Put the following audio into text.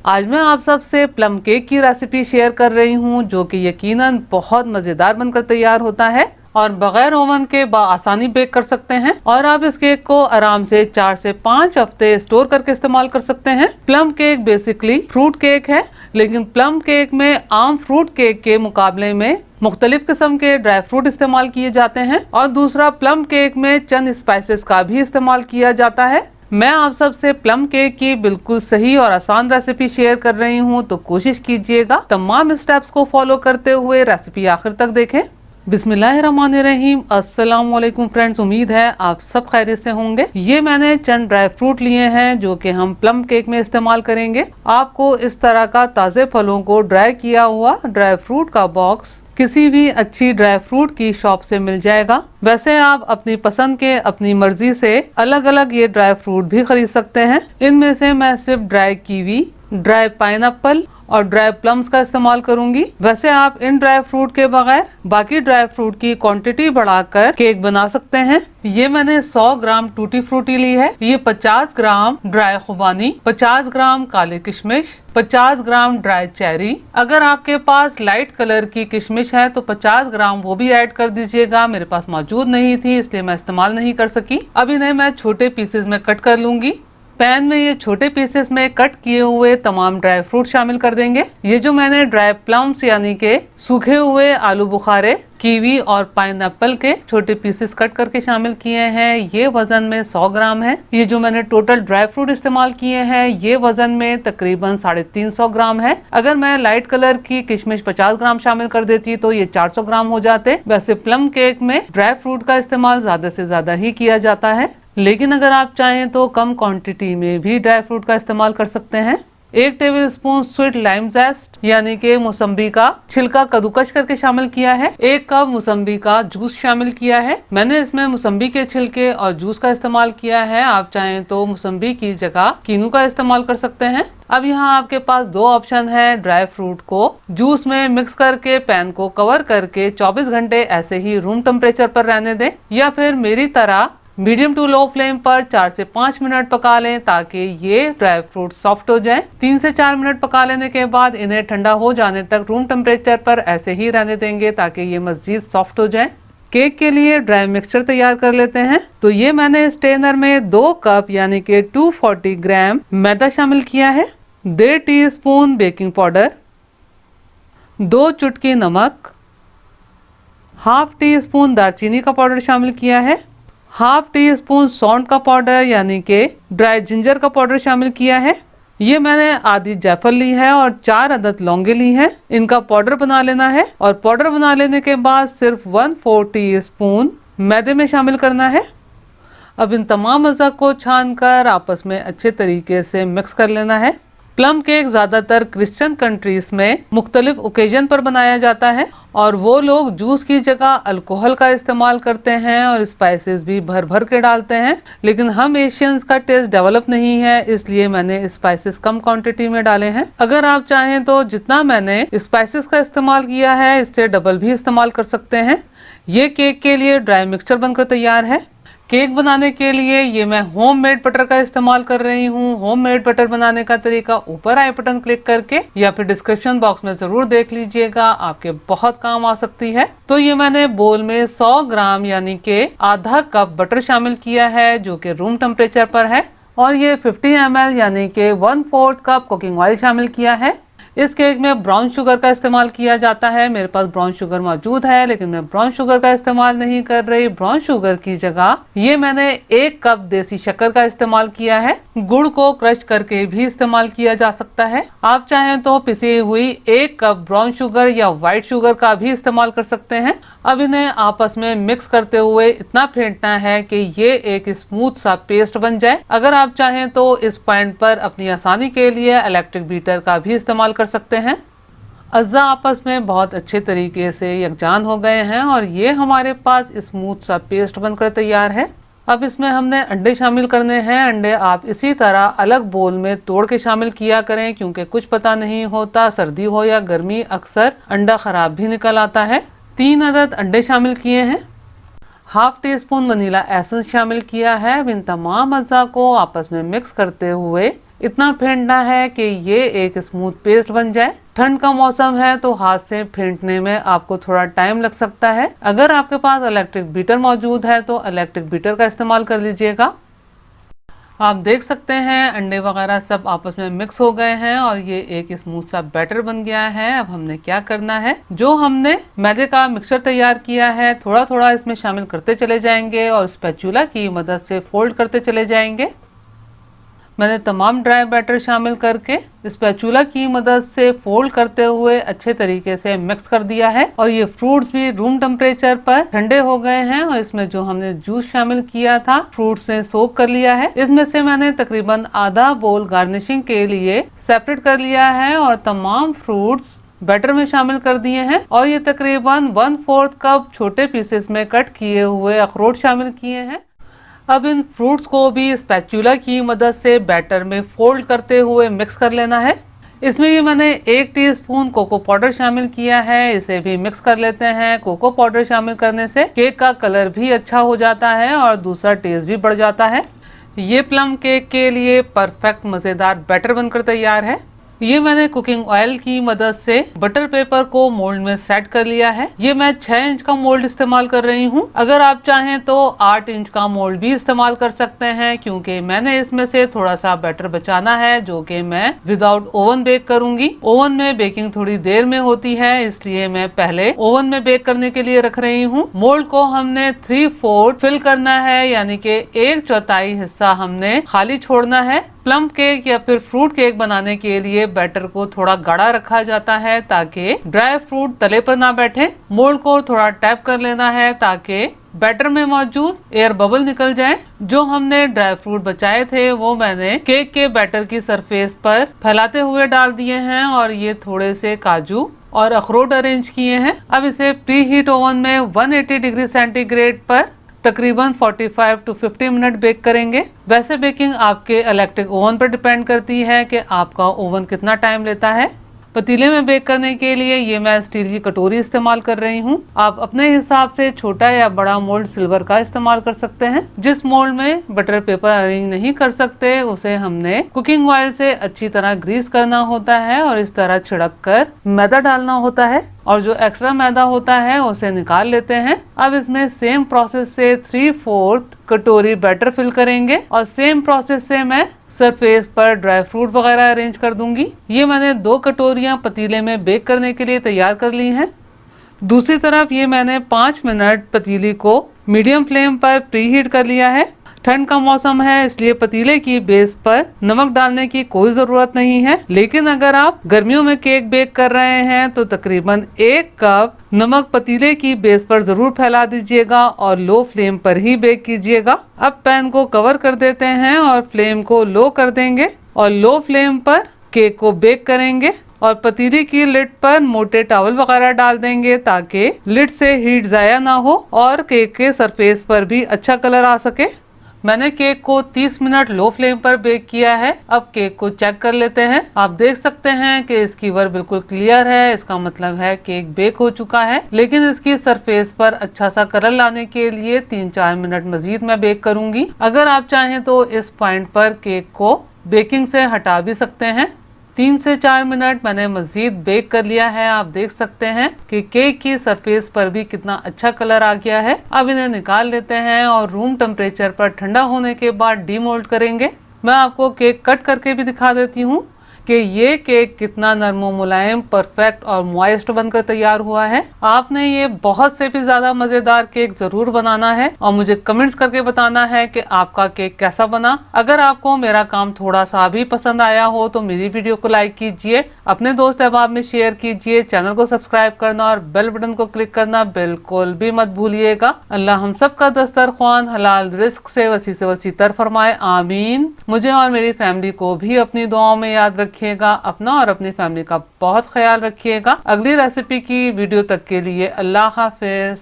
आज मैं आप सबसे प्लम केक की रेसिपी शेयर कर रही हूँ, जो कि यकीनन बहुत मजेदार बनकर तैयार होता है और बगैर ओवन के आसानी बेक कर सकते हैं। और आप इस केक को आराम से 4 से 5 हफ्ते स्टोर करके इस्तेमाल कर सकते हैं। Plum cake basically fruit cake है, लेकिन प्लम केक में आम फ्रूट केक के मुकाबले में मुख्तलिफ किस्म के ड्राई फ्रूट इस्तेमाल किए जाते हैं। और दूसरा, प्लम केक में चंद स्पाइसेस का भी इस्तेमाल किया जाता है। मैं आप सबसे प्लम केक की बिल्कुल सही और आसान रेसिपी शेयर कर रही हूँ, तो कोशिश कीजिएगा तमाम स्टेप्स को फॉलो करते हुए रेसिपी आखिर तक देखें। बिस्मिल्लाहिर्रहमानिर्रहीम। अस्सलाम वालेकुम फ्रेंड्स, उम्मीद है आप सब खैरियत से होंगे। ये मैंने चंद ड्राई फ्रूट लिए हैं जो कि हम प्लम केक में इस्तेमाल करेंगे। आपको इस तरह का ताज़े फलों को ड्राई किया हुआ ड्राई फ्रूट का बॉक्स किसी भी अच्छी ड्राई फ्रूट की शॉप से मिल जाएगा। वैसे आप अपनी पसंद के अपनी मर्जी से अलग अलग ये ड्राई फ्रूट भी खरीद सकते हैं। इनमें से मैं सिर्फ ड्राई कीवी, ड्राई पाइनएप्पल और ड्राई प्लम्स का इस्तेमाल करूंगी। वैसे आप इन ड्राई फ्रूट के बगैर बाकी ड्राई फ्रूट की क्वांटिटी बढ़ाकर केक बना सकते हैं। ये मैंने 100 ग्राम टूटी फ्रूटी ली है। ये 50 ग्राम ड्राई खुबानी, 50 ग्राम काले किशमिश, 50 ग्राम ड्राई चेरी। अगर आपके पास लाइट कलर की किशमिश है तो 50 ग्राम वो भी ऐड कर दीजिएगा। मेरे पास मौजूद नहीं थी, इसलिए मैं इस्तेमाल नहीं कर सकी। अब इन्हें मैं छोटे पीसेस में कट कर लूंगी। पैन में ये छोटे पीसेस में कट किए हुए तमाम ड्राई फ्रूट शामिल कर देंगे। ये जो मैंने ड्राई प्लम्स यानी के सूखे हुए आलू बुखारे, कीवी और पाइनएप्पल के छोटे पीसेस कट करके शामिल किए हैं, ये वजन में 100 ग्राम है। ये जो मैंने टोटल ड्राई फ्रूट इस्तेमाल किए हैं, ये वजन में तकरीबन 350 ग्राम है। अगर मैं लाइट कलर की किशमिश 50 ग्राम शामिल कर देती तो ये 400 ग्राम हो जाते। वैसे प्लम केक में ड्राई फ्रूट का इस्तेमाल ज्यादा से ज्यादा ही किया जाता है, लेकिन अगर आप चाहें तो कम क्वांटिटी में भी ड्राई फ्रूट का इस्तेमाल कर सकते हैं। 1 टेबलस्पून स्वीट लाइम जेस्ट यानी कि मौसम्बी का छिलका कद्दूकस करके शामिल किया है। 1 कप मौसम्बी का जूस शामिल किया है। मैंने इसमें मौसम्बी के छिलके और जूस का इस्तेमाल किया है। आप चाहें तो मौसम्बी की जगह कीनू का इस्तेमाल कर सकते हैं। अब यहाँ आपके पास 2 ऑप्शन है। ड्राई फ्रूट को जूस में मिक्स करके पैन को कवर करके 24 घंटे ऐसे ही रूम टेम्परेचर पर रहने दें, या फिर मेरी तरह मीडियम टू लो फ्लेम पर 4 से 5 मिनट पका लें ताकि ये ड्राई फ्रूट सॉफ्ट हो जाएं। 3 से 4 मिनट पका लेने के बाद इन्हें ठंडा हो जाने तक रूम टेम्परेचर पर ऐसे ही रहने देंगे ताकि ये मजीद सॉफ्ट हो जाएं। केक के लिए ड्राई मिक्सचर तैयार कर लेते हैं। तो ये मैंने स्ट्रेनर में 2 कप यानी कि 240 ग्राम मैदा शामिल किया है, 1.5 टीस्पून बेकिंग पाउडर, 2 चुटकी नमक, ½ टीस्पून दालचीनी का पाउडर शामिल किया है, ½ टीस्पून सौंठ का पाउडर यानी कि ड्राई जिंजर का पाउडर शामिल किया है। ये मैंने आधी जायफल ली है और 4 अदद लौंगे ली हैं। इनका पाउडर बना लेना है और पाउडर बना लेने के बाद सिर्फ 1/4 टीस्पून मैदे में शामिल करना है। अब इन तमाम अज़ा को छान कर आपस में अच्छे तरीके से मिक्स कर लेना है। प्लम केक ज़्यादातर क्रिश्चियन कंट्रीज में मुख्तलिफ ओकेजन पर बनाया जाता है और वो लोग जूस की जगह अल्कोहल का इस्तेमाल करते हैं और स्पाइसेस भी भर भर के डालते हैं, लेकिन हम एशियंस का टेस्ट डेवलप नहीं है, इसलिए मैंने स्पाइसेस कम क्वांटिटी में डाले हैं। अगर आप चाहें तो जितना मैंने स्पाइसेस का इस्तेमाल किया है इससे डबल भी इस्तेमाल कर सकते हैं। ये केक के लिए ड्राई मिक्सचर बनकर तैयार है। केक बनाने के लिए ये मैं होममेड बटर का इस्तेमाल कर रही हूँ। होममेड बटर बनाने का तरीका ऊपर आई बटन क्लिक करके या फिर डिस्क्रिप्शन बॉक्स में जरूर देख लीजिएगा, आपके बहुत काम आ सकती है। तो ये मैंने बोल में 100 ग्राम यानी कि ½ कप बटर शामिल किया है जो कि रूम टेम्परेचर पर है, और ये 50 ml यानी कि 1/4 कप कुकिंग ऑयल शामिल किया है। इस केक में ब्राउन शुगर का इस्तेमाल किया जाता है। मेरे पास ब्राउन शुगर मौजूद है, लेकिन मैं ब्राउन शुगर का इस्तेमाल नहीं कर रही। ब्राउन शुगर की जगह ये मैंने 1 कप देसी शक्कर का इस्तेमाल किया है। गुड़ को क्रश करके भी इस्तेमाल किया जा सकता है। आप चाहें तो पिसी हुई 1 कप ब्राउन शुगर या व्हाइट शुगर का भी इस्तेमाल कर सकते हैं। अब इन्हें आपस में मिक्स करते हुए इतना फेंटना है कि ये एक स्मूथ सा पेस्ट बन जाए। अगर आप चाहें तो इस पॉइंट पर अपनी आसानी के लिए इलेक्ट्रिक बीटर का भी इस्तेमाल कर सकते हैं। अज्जा आपस में बहुत अच्छे तरीके से यकजान हो गए हैं और ये हमारे पास स्मूथ सा पेस्ट बनकर तैयार है। अब इसमें हमने अंडे शामिल करने हैं। अंडे आप इसी तरह अलग बोल में तोड़ के शामिल किया करें, क्योंकि कुछ पता नहीं होता, सर्दी हो या गर्मी अक्सर अंडा खराब भी निकल आता है। 3 अदद अंडे शामिल किए हैं। ½ टीस्पून वनीला एसेंस शामिल किया है। अब इन तमाम अज्जा को आपस में मिक्स करते हुए इतना फेंटना है कि ये एक स्मूथ पेस्ट बन जाए। ठंड का मौसम है तो हाथ से फेंटने में आपको थोड़ा टाइम लग सकता है। अगर आपके पास इलेक्ट्रिक बीटर मौजूद है तो इलेक्ट्रिक बीटर का इस्तेमाल कर लीजिएगा। आप देख सकते हैं अंडे वगैरह सब आपस में मिक्स हो गए हैं और ये एक स्मूथ सा बैटर बन गया है। अब हमने क्या करना है, जो हमने मैदे का मिक्सचर तैयार किया है थोड़ा थोड़ा इसमें शामिल करते चले जाएंगे और स्पैचुला की मदद से फोल्ड करते चले जाएंगे। मैंने तमाम ड्राई बैटर शामिल करके स्पैचुला की मदद से फोल्ड करते हुए अच्छे तरीके से मिक्स कर दिया है और ये फ्रूट्स भी रूम टेम्परेचर पर ठंडे हो गए हैं और इसमें जो हमने जूस शामिल किया था फ्रूट्स ने सोक कर लिया है। इसमें से मैंने तकरीबन आधा बोल गार्निशिंग के लिए सेपरेट कर लिया है और तमाम फ्रूट्स बैटर में शामिल कर दिए हैं और ये तकरीबन 1/4 कप छोटे पीसेस में कट किए हुए अखरोट शामिल किए हैं। अब इन फ्रूट्स को भी स्पैचुला की मदद से बैटर में फोल्ड करते हुए मिक्स कर लेना है। इसमें ये मैंने 1 टीस्पून कोको पाउडर शामिल किया है, इसे भी मिक्स कर लेते हैं। कोको पाउडर शामिल करने से केक का कलर भी अच्छा हो जाता है और दूसरा टेस्ट भी बढ़ जाता है। ये प्लम केक के लिए परफेक्ट मजेदार बैटर बनकर तैयार है। ये मैंने कुकिंग ऑयल की मदद से बटर पेपर को मोल्ड में सेट कर लिया है। ये मैं 6 इंच का मोल्ड इस्तेमाल कर रही हूँ। अगर आप चाहें तो 8 इंच का मोल्ड भी इस्तेमाल कर सकते हैं, क्योंकि मैंने इसमें से थोड़ा सा बैटर बचाना है जो कि मैं विदाउट ओवन बेक करूंगी। ओवन में बेकिंग थोड़ी देर में होती है, इसलिए मैं पहले ओवन में बेक करने के लिए रख रही हूँ। मोल्ड को हमने 3/4 फिल करना है, यानी कि 1/4 हिस्सा हमने खाली छोड़ना है। प्लम केक या फिर फ्रूट केक बनाने के लिए बैटर को थोड़ा गाढ़ा रखा जाता है ताकि ड्राई फ्रूट तले पर ना बैठे। मोल्ड को थोड़ा टैप कर लेना है ताकि बैटर में मौजूद एयर बबल निकल जाए। जो हमने ड्राई फ्रूट बचाए थे वो मैंने केक के बैटर की सरफेस पर फैलाते हुए डाल दिए हैं और ये थोड़े से काजू और अखरोट अरेंज किए हैं। अब इसे प्री हीट ओवन में 180 डिग्री सेंटीग्रेड पर तकरीबन 45 to 50 मिनट बेक करेंगे। वैसे बेकिंग आपके इलेक्ट्रिक ओवन पर डिपेंड करती है कि आपका ओवन कितना टाइम लेता है। पतीले में बेक करने के लिए ये मैं स्टील की कटोरी इस्तेमाल कर रही हूँ। आप अपने हिसाब से छोटा या बड़ा मोल्ड सिल्वर का इस्तेमाल कर सकते हैं। जिस मोल्ड में बटर पेपर अरेंज नहीं कर सकते उसे हमने कुकिंग ऑयल से अच्छी तरह ग्रीस करना होता है और इस तरह छिड़क कर मैदा डालना होता है और जो एक्स्ट्रा मैदा होता है उसे निकाल लेते हैं। अब इसमें सेम प्रोसेस से 3/4 कटोरी बैटर फिल करेंगे और सेम प्रोसेस से मैं सरफेस पर ड्राई फ्रूट वगैरह अरेंज कर दूंगी। ये मैंने 2 कटोरियां पतीले में बेक करने के लिए तैयार कर ली हैं। दूसरी तरफ ये मैंने 5 मिनट पतीली को मीडियम फ्लेम पर प्री हीट कर लिया है। ठंड का मौसम है इसलिए पतीले की बेस पर नमक डालने की कोई जरूरत नहीं है, लेकिन अगर आप गर्मियों में केक बेक कर रहे हैं तो तकरीबन 1 कप नमक पतीले की बेस पर जरूर फैला दीजिएगा और लो फ्लेम पर ही बेक कीजिएगा। अब पैन को कवर कर देते हैं और फ्लेम को लो कर देंगे और लो फ्लेम पर केक को बेक करेंगे और पतीली की लिड पर मोटे टॉवल वगैरह डाल देंगे ताकि लिड से हीट जाया ना हो और केक के सरफेस पर भी अच्छा कलर आ सके। मैंने केक को 30 मिनट लो फ्लेम पर बेक किया है। अब केक को चेक कर लेते हैं। आप देख सकते हैं कि इसकी वर बिल्कुल क्लियर है, इसका मतलब है केक बेक हो चुका है। लेकिन इसकी सरफेस पर अच्छा सा कलर लाने के लिए 3-4 मिनट मजीद मैं बेक करूंगी। अगर आप चाहें तो इस पॉइंट पर केक को बेकिंग से हटा भी सकते हैं। 3 से 4 मिनट मैंने मजीद बेक कर लिया है। आप देख सकते हैं कि केक की सरफेस पर भी कितना अच्छा कलर आ गया है। अब इन्हें निकाल लेते हैं और रूम टेम्परेचर पर ठंडा होने के बाद डीमोल्ड करेंगे। मैं आपको केक कट करके भी दिखा देती हूँ कि ये केक कितना नरम मुलायम, परफेक्ट और मॉइस्ट बनकर तैयार हुआ है। आपने ये बहुत से भी ज्यादा मजेदार केक जरूर बनाना है और मुझे कमेंट्स करके बताना है कि आपका केक कैसा बना। अगर आपको मेरा काम थोड़ा सा भी पसंद आया हो तो मेरी वीडियो को लाइक कीजिए, अपने दोस्त अहबाब में शेयर कीजिए, चैनल को सब्सक्राइब करना और बेल बटन को क्लिक करना बिल्कुल भी मत भूलिएगा। अल्लाह हम सब का दस्तरख्वान हलाल रिस्क से वसी तर फरमाए, आमीन। मुझे और मेरी फैमिली को भी अपनी दुआओं में याद रखिएगा। अपना और अपनी फैमिली का बहुत ख्याल रखिएगा। अगली रेसिपी की वीडियो तक के लिए अल्लाह हाफिज।